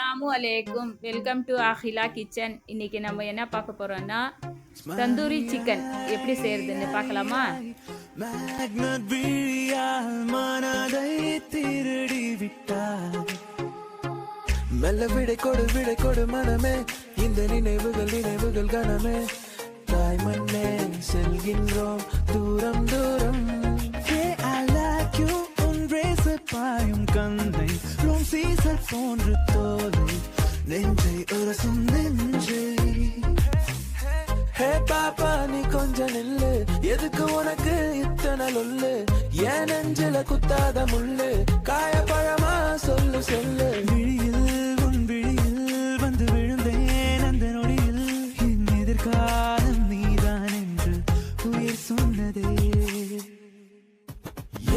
அஸ்ஸலாமு அலைக்கும். Welcome to Ahila kitchen. இன்னைக்கு நம்ம என்ன பார்க்க போறோம்னா தந்தூரி சிக்கன் எப்படி செய்யறதுன்னு பார்க்கலாமா? மேக்னட் விழியால் மனதை திருடி விட்டார். மெல்ல விடை கொடு மனமே, இந்த நினைவுகள் கனமே. தாய் மண்ணே செல்கின்றோம் தூரம் தூரம். Hey, I like you, உன் ரேசர் பாயும் கந்தை, ரோம் சீசர் போன்று தோலை, நெஞ்சை உரசும் நெஞ்சை. ஹே பாப்பா நீ கொஞ்சம் நில்லு, எதுக்கு உனக்கு இத்தனை லொல்லு? ஏன் நெஞ்சில குத்தாத முள்ளு, காயப்பழமா சொல்லு சொல்லு. உன் விழியில் வந்து விழுந்தேன் அந்த நொடியில், என் எதிர்காலம் நீதான் என்று உயிர் சொன்னதே.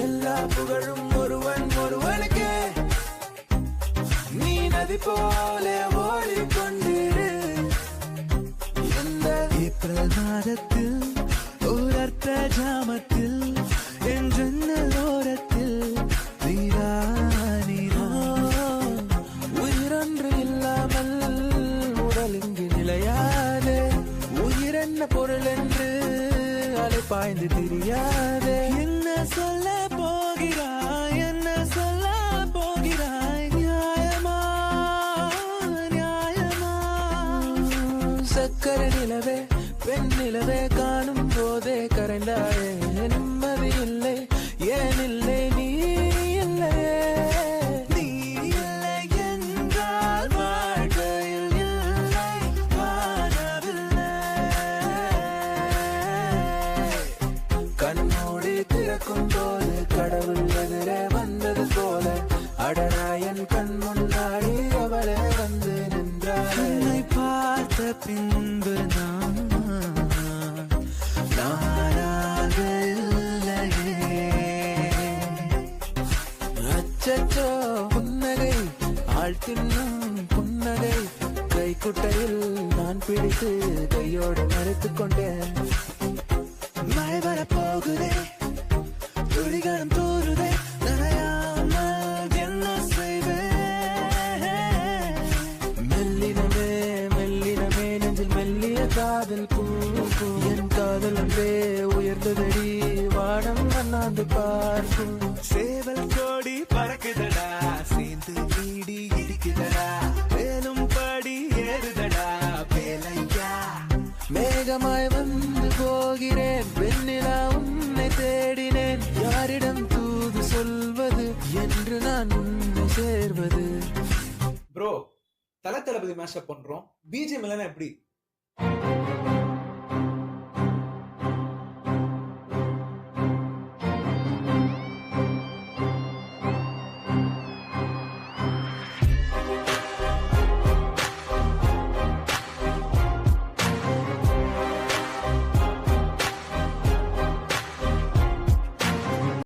எல்லா புகழும் ஒருவனுக்கே, நீ நதி போல ஓடிக்கொண்டிரு. ஏப்ரல் மாதத்தில் ஓரத்த ஜாமத்தில் என் ஜன்னல் ஓரத்தில் நீரா உயிரொன்று இல்லாமல் உடல் இங்கு நிலையாதே. உயிர் என்ன பொருள் என்று அலை பாய்ந்து தெரியாதே. என்ன சொல்ல போகிறாய், என்ன சொல்ல போகிறாய்? நியாயமா நியாயமா? சக்கரை நிலவே பெண் நிலவே காணும் போதே கரைந்தாயே. நிம்மதி இல்லை, ஏன் இல்லை நீ இல்லையே. நீ இல்லை என்றால் வாழ்க்கையில் இல்லை, வாழவில்லை. கண்மூடி திறக்கும் போது கடவுள் எதிரே வந்தது போல, அடராயன் கண் முன்னாடி அவளே வந்து நின்றாள். என்னை பார்த்த பின்பு புன்னகை ஆள் தின்னும் புன்னகை, கைக்குட்டையில் நான் பிடித்து கையோடு மறைத்துக் கொண்டேன். மழை வரப்போகுதே, துளிகளும் தூருதே, நனையாமல் என்ன செய்வேன்? மெல்லினமே மெல்லினமே நெஞ்சில் மெல்லிய காதல் பூ, என் காதல் ஒன்றே உயர்ந்ததடி வானம் அண்ணாந்து பார்க்கும். சேவல் கோடி பறக்குதடா, சேர்ந்து வீடி இடிக்குதடா, மேலும் படி ஏறுதடா வேலையா. மேகமாய் வந்து போகிறேன், வெண்ணிலா உன்னை தேடினேன். யாரிடம் தூது சொல்வது என்று நான் உன்னை சேர்வது? ப்ரோ, தளபதி மேஷப் பண்றோம், பிஜிஎம் இல்லைன்னா எப்படி?